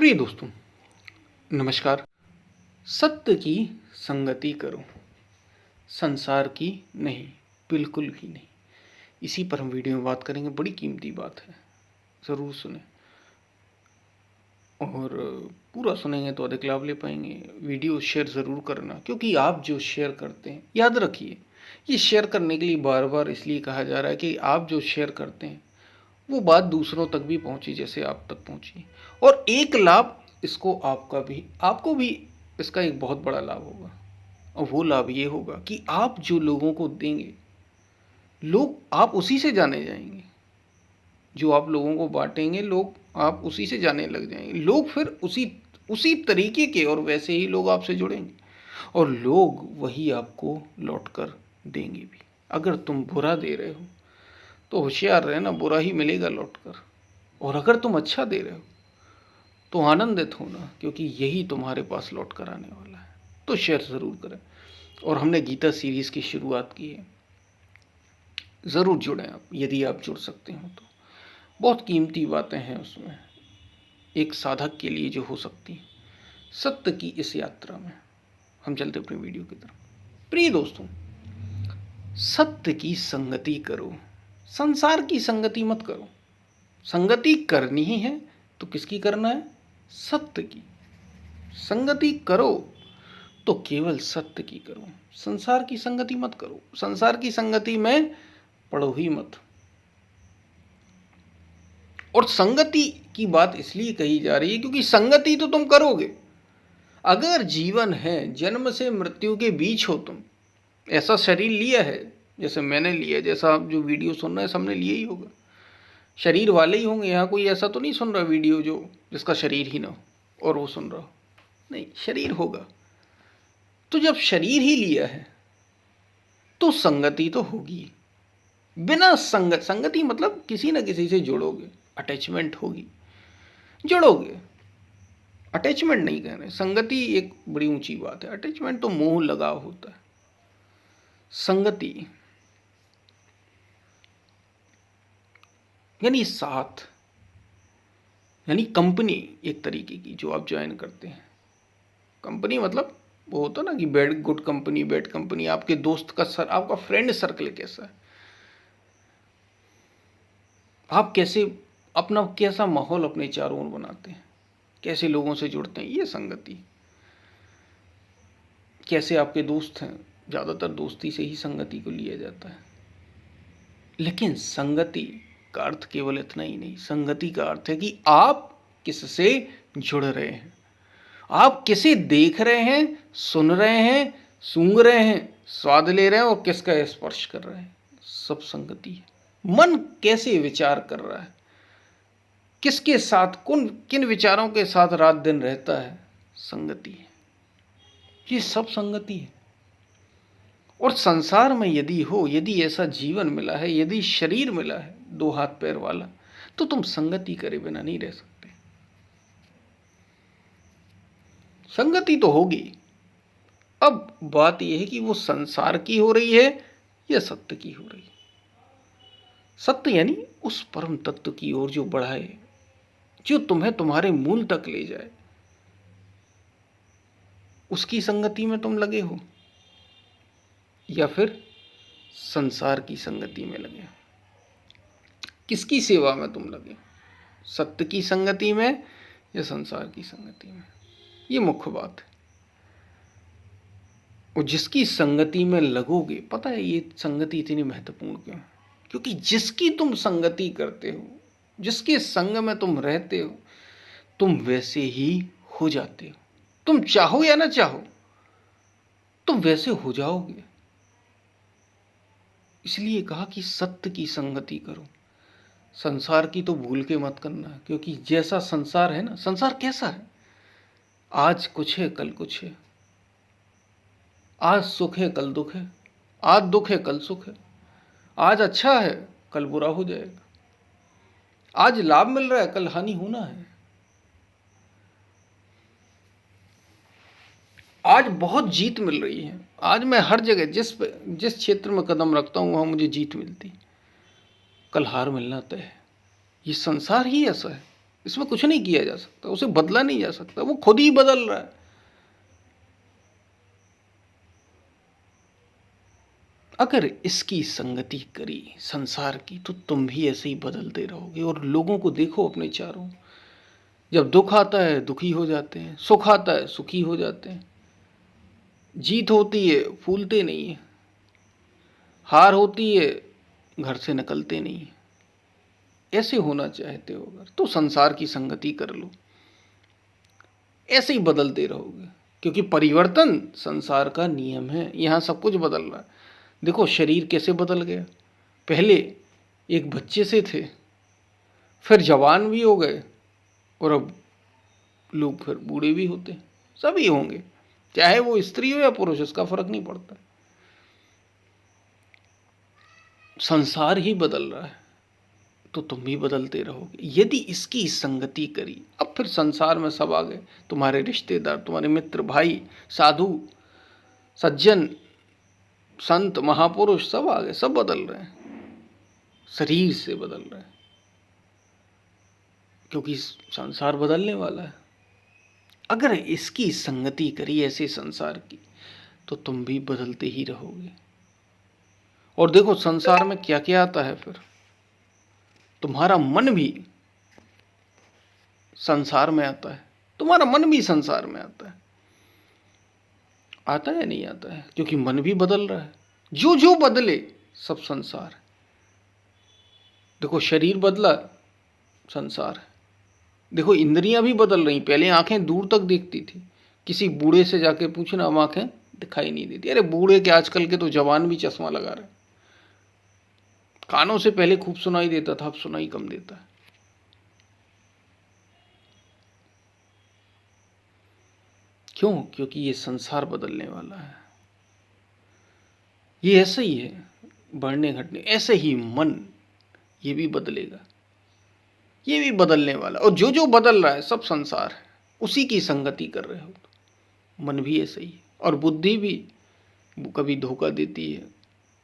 प्रिय दोस्तों, नमस्कार। सत्य की संगति करो, संसार की नहीं, बिल्कुल भी नहीं। इसी पर हम वीडियो में बात करेंगे। बड़ी कीमती बात है, ज़रूर सुने और पूरा सुनेंगे तो अधिक लाभ ले पाएंगे। वीडियो शेयर ज़रूर करना, क्योंकि आप जो शेयर करते हैं, याद रखिए, ये शेयर करने के लिए बार बार इसलिए कहा जा रहा है कि आप जो शेयर करते हैं वो बात दूसरों तक भी पहुंची जैसे आप तक पहुंची। और एक लाभ इसको आपको भी इसका एक बहुत बड़ा लाभ होगा। और वो लाभ ये होगा कि आप जो लोगों को देंगे, लोग आप उसी से जाने जाएंगे। जो आप लोगों को बांटेंगे, लोग आप उसी से जाने लग जाएंगे। लोग फिर उसी उसी तरीके के और वैसे ही लोग आपसे जुड़ेंगे और लोग वही आपको लौट कर देंगे भी। अगर तुम बुरा दे रहे हो तो होशियार रहना, बुरा ही मिलेगा लौट कर। और अगर तुम अच्छा दे रहे हो तो आनंदित होना, क्योंकि यही तुम्हारे पास लौट कर आने वाला है। तो शेयर ज़रूर करें। और हमने गीता सीरीज़ की शुरुआत की है, ज़रूर जुड़ें आप, यदि आप जुड़ सकते हो तो। बहुत कीमती बातें हैं उसमें, एक साधक के लिए जो हो सकती हैं। सत्य की इस यात्रा में हम चलते अपनी वीडियो की तरफ। प्रिय दोस्तों, सत्य की संगति करो, संसार की संगति मत करो। संगति करनी ही है तो किसकी करना है? सत्य की। संगति करो तो केवल सत्य की करो, संसार की संगति मत करो। संसार की संगति में पड़ो ही मत। और संगति की बात इसलिए कही जा रही है क्योंकि संगति तो तुम करोगे। अगर जीवन है, जन्म से मृत्यु के बीच हो, तुम ऐसा शरीर लिया है जैसे मैंने लिया, जैसा आप जो वीडियो सुन रहे हैं सबने लिया ही होगा। शरीर वाले ही होंगे, यहाँ कोई ऐसा तो नहीं सुन रहा वीडियो जो जिसका शरीर ही ना हो और वो सुन रहा हो। नहीं, शरीर होगा। तो जब शरीर ही लिया है तो संगति तो होगी। बिना संगति मतलब किसी न किसी से जुड़ोगे, अटैचमेंट होगी, जुड़ोगे। अटैचमेंट नहीं कह रहे, संगति एक बड़ी ऊंची बात है। अटैचमेंट तो मोह लगाव होता है। संगति यानी साथ, यानी कंपनी एक तरीके की जो आप ज्वाइन करते हैं। कंपनी मतलब वो होता ना कि bad good company, bad company. आपके दोस्त का आपका फ्रेंड सर्कल कैसा है, आप कैसे अपना कैसा माहौल अपने चारों ओर बनाते हैं, कैसे लोगों से जुड़ते हैं, ये संगति। कैसे आपके दोस्त हैं, ज़्यादातर दोस्ती से ही संगति को लिया जाता है। लेकिन संगति का अर्थ केवल इतना ही नहीं। संगति का अर्थ है कि आप किससे जुड़ रहे हैं, आप किसे देख रहे हैं, सुन रहे हैं, सूंघ रहे हैं, स्वाद ले रहे हैं और किसका स्पर्श कर रहे हैं, सब संगति है। मन कैसे विचार कर रहा है, किसके साथ किन विचारों के साथ रात दिन रहता है, संगति है। ये सब संगति है। और संसार में यदि ऐसा जीवन मिला है, यदि शरीर मिला है दो हाथ पैर वाला, तो तुम संगति करे बिना नहीं रह सकते। संगति तो होगी। अब बात यह है कि वो संसार की हो रही है या सत्य की हो रही है। सत्य यानी उस परम तत्व की ओर जो बढ़ाए, जो तुम्हें तुम्हारे मूल तक ले जाए, उसकी संगति में तुम लगे हो या फिर संसार की संगति में लगे। किसकी सेवा में तुम लगे, सत्य की संगति में या संसार की संगति में? ये मुख्य बात है। और जिसकी संगति में लगोगे, पता है ये संगति इतनी महत्वपूर्ण क्यों है? क्योंकि जिसकी तुम संगति करते हो, जिसके संग में तुम रहते हो, तुम वैसे ही हो जाते हो। तुम चाहो या ना चाहो, तुम वैसे हो जाओगे। इसलिए कहा कि सत्य की संगति करो, संसार की तो भूल के मत करना। क्योंकि जैसा संसार है ना, संसार कैसा है, आज कुछ है कल कुछ है, आज सुख है कल दुख है, आज दुख है कल सुख है, आज अच्छा है कल बुरा हो जाएगा, आज लाभ मिल रहा है कल हानि होना है। आज बहुत जीत मिल रही है, आज मैं हर जगह जिस क्षेत्र में कदम रखता हूं वहां मुझे जीत मिलती, कल हार मिलना तय है। ये संसार ही ऐसा है। इसमें कुछ नहीं किया जा सकता, उसे बदला नहीं जा सकता, वो खुद ही बदल रहा है। अगर इसकी संगति करी संसार की तो तुम भी ऐसे ही बदलते रहोगे। और लोगों को देखो अपने चारों, जब दुख आता है दुखी हो जाते हैं, सुख आता है सुखी हो जाते हैं, जीत होती है फूलते नहीं है, हार होती है घर से निकलते नहीं है। ऐसे होना चाहते हो अगर तो संसार की संगति कर लो, ऐसे ही बदलते रहोगे। क्योंकि परिवर्तन संसार का नियम है, यहाँ सब कुछ बदल रहा है। देखो शरीर कैसे बदल गया, पहले एक बच्चे से थे, फिर जवान भी हो गए, और अब लोग फिर बूढ़े भी होते हैं, सभी होंगे, चाहे वो स्त्री हो या पुरुष, इसका फर्क नहीं पड़ता। संसार ही बदल रहा है तो तुम भी बदलते रहोगे यदि इसकी संगति करी। अब फिर संसार में सब आ गए, तुम्हारे रिश्तेदार, तुम्हारे मित्र, भाई, साधु, सज्जन, संत, महापुरुष सब आ गए, सब बदल रहे हैं, शरीर से बदल रहे हैं, क्योंकि संसार बदलने वाला है। अगर इसकी संगति करी ऐसे संसार की तो तुम भी बदलते ही रहोगे। और देखो संसार में क्या क्या आता है, फिर तुम्हारा मन भी संसार में आता है, तुम्हारा मन भी संसार में आता है। आता है नहीं आता है, क्योंकि मन भी बदल रहा है। जो जो बदले सब संसार। देखो शरीर बदला, संसार है। देखो इंद्रियां भी बदल रही, पहले आंखें दूर तक देखती थी, किसी बूढ़े से जाके पूछना, अब आंखें दिखाई नहीं देती। अरे बूढ़े के आजकल के तो जवान भी चश्मा लगा रहे। कानों से पहले खूब सुनाई देता था, अब सुनाई कम देता है। क्यों? क्योंकि ये संसार बदलने वाला है। ये ऐसे ही है, बढ़ने घटने, ऐसे ही मन ये भी बदलेगा, ये भी बदलने वाला। और जो जो बदल रहा है सब संसार है, उसी की संगति कर रहे हो तो। मन भी ऐसे ही है, और बुद्धि भी कभी धोखा देती है,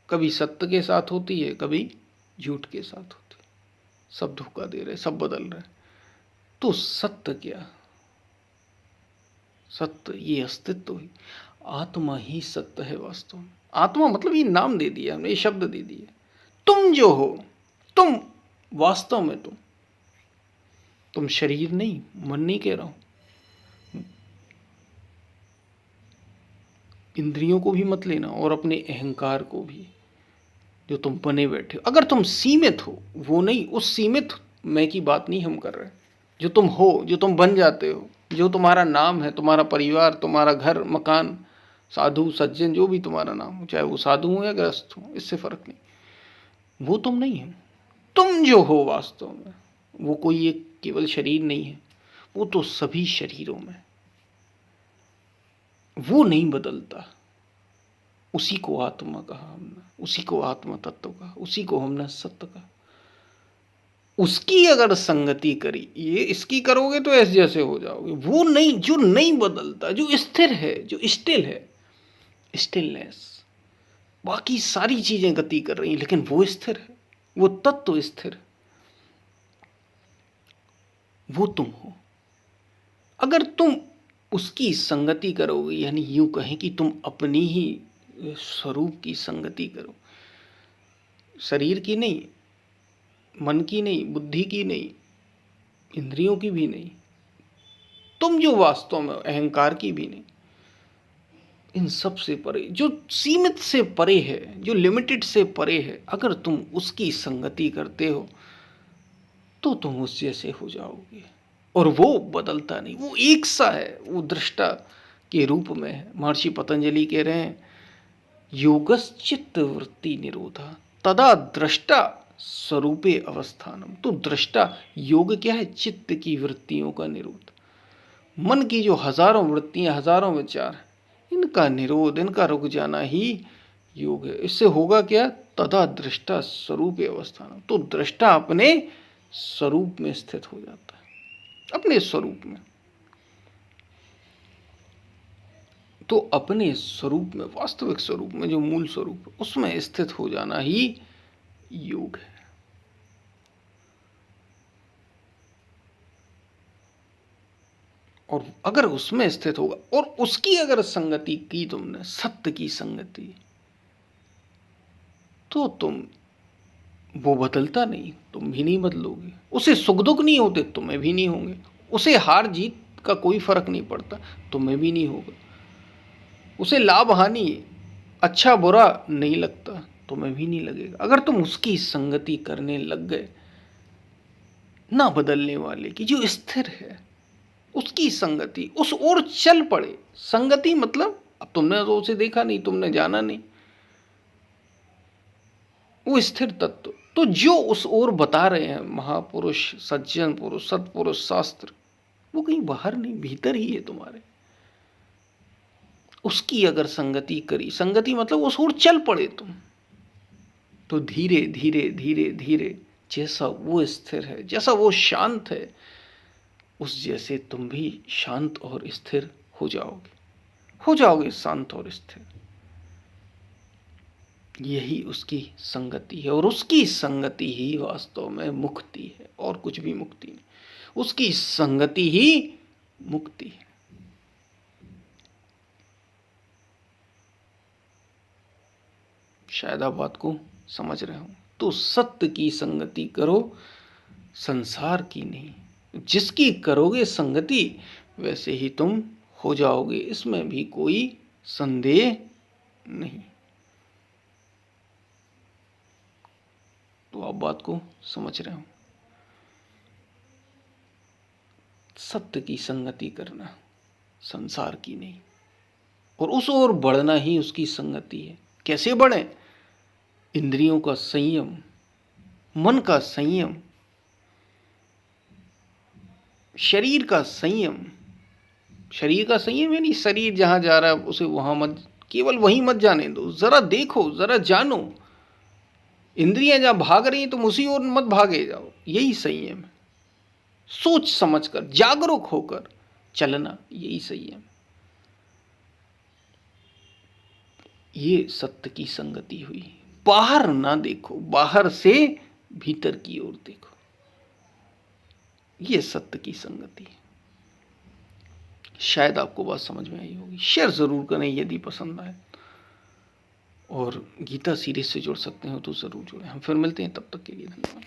कभी सत्य के साथ होती है, कभी झूठ के साथ होती है। सब धोखा दे रहे, सब बदल रहे। तो सत्य क्या? सत्य ये अस्तित्व ही, आत्मा ही सत्य है वास्तव में। आत्मा मतलब ये नाम दे दिया हमने, ये शब्द दे दिए। तुम जो हो, तुम वास्तव में तुम शरीर नहीं, मन नहीं कह रहा हूं। इंद्रियों को भी मत लेना और अपने अहंकार को भी, जो तुम बने बैठे हो। अगर तुम सीमित हो, वो नहीं, उस सीमित मैं की बात नहीं हम कर रहे। जो तुम हो, जो तुम बन जाते हो, जो तुम्हारा नाम है, तुम्हारा परिवार, तुम्हारा घर मकान, साधु सज्जन, जो भी तुम्हारा नाम हो, चाहे वो साधु हो या ग्रस्त हो, इससे फर्क नहीं, वो तुम नहीं है। तुम जो हो वास्तव में, वो कोई एक केवल शरीर नहीं है, वो तो सभी शरीरों में, वो नहीं बदलता। उसी को आत्मा कहा हमने, उसी को आत्मा तत्व कहा, उसी को हमने सत्य कहा। उसकी अगर संगति करी, ये इसकी करोगे तो ऐसे जैसे हो जाओगे। वो नहीं, जो नहीं बदलता, जो स्थिर है, जो स्टिल है, स्टिलनेस। बाकी सारी चीजें गति कर रही हैं लेकिन वो स्थिर है, वो तत्व स्थिर, वो तुम हो। अगर तुम उसकी संगति करोगे, यानी यूं कहें कि तुम अपनी ही स्वरूप की संगति करो, शरीर की नहीं, मन की नहीं, बुद्धि की नहीं, इंद्रियों की भी नहीं, तुम जो वास्तव में अहंकार की भी नहीं, इन सब से परे, जो सीमित से परे है, जो लिमिटेड से परे है, अगर तुम उसकी संगति करते हो तो तुम उस जैसे हो जाओगे। और वो बदलता नहीं, वो एक सा है, वो दृष्टा के रूप में है। महर्षि पतंजलि कह रहे हैं, योगश्चित्त वृत्ति निरोधा तदा दृष्टा स्वरूपे अवस्थानम। तो दृष्टा, योग क्या है? चित्त की वृत्तियों का निरोध। मन की जो हजारों वृत्तियां, हजारों विचार, इनका निरोध, इनका रुक जाना ही योग है। इससे होगा क्या? तदा दृष्टा स्वरूपे अवस्थानम। तो दृष्टा अपने स्वरूप में स्थित हो जाता है, अपने स्वरूप में। तो अपने स्वरूप में, वास्तविक स्वरूप में, जो मूल स्वरूप है, उसमें स्थित हो जाना ही योग है। और अगर उसमें स्थित होगा और उसकी अगर संगति की तुमने, सत्य की संगति, तो तुम, वो बदलता नहीं, तुम भी नहीं बदलोगे। उसे सुख दुख नहीं होते, तुम्हें भी नहीं होंगे। उसे हार जीत का कोई फर्क नहीं पड़ता, तुम्हें भी नहीं होगा। उसे लाभ हानि, अच्छा बुरा नहीं लगता, तुम्हें भी नहीं लगेगा। अगर तुम उसकी संगति करने लग गए, ना बदलने वाले की, जो स्थिर है, उसकी संगति, उस ओर चल पड़े। संगति मतलब, अब तुमने तो उसे देखा नहीं, तुमने जाना नहीं, वो स्थिर तत्व। तो जो उस ओर बता रहे हैं महापुरुष, सज्जन पुरुष, सत्पुरुष, शास्त्र, वो कहीं बाहर नहीं, भीतर ही है तुम्हारे। उसकी अगर संगति करी, संगति मतलब उस ओर चल पड़े तुम, तो धीरे धीरे धीरे धीरे जैसा वो स्थिर है, जैसा वो शांत है, उस जैसे तुम भी शांत और स्थिर हो जाओगे, हो जाओगे शांत और स्थिर। यही उसकी संगति है, और उसकी संगति ही वास्तव में मुक्ति है, और कुछ भी मुक्ति नहीं। उसकी संगति ही मुक्ति है। शायद आप बात को समझ रहे हो। तो सत्य की संगति करो, संसार की नहीं। जिसकी करोगे संगति, वैसे ही तुम हो जाओगे, इसमें भी कोई संदेह नहीं। तो आप बात को समझ रहे हो। सत्य की संगति करना, संसार की नहीं, और उस ओर बढ़ना ही उसकी संगति है। कैसे बढ़े? इंद्रियों का संयम, मन का संयम, शरीर का संयम। शरीर का संयम यानी शरीर जहां जा रहा है उसे वहां मत, केवल वहीं मत जाने दो, जरा देखो, जरा जानो। इंद्रियां जहां भाग रही हैं तुम उसी ओर मत भागे जाओ, यही संयम है। सोच समझकर, जागरूक होकर चलना, यही संयम। ये सत्य की संगति हुई। बाहर ना देखो, बाहर से भीतर की ओर देखो, ये सत्य की संगति है। शायद आपको बात समझ में आई होगी। शेयर जरूर करें यदि पसंद आए, और गीता सीरीज से जुड़ सकते हो तो जरूर जुड़ें। हम फिर मिलते हैं, तब तक के लिए धन्यवाद।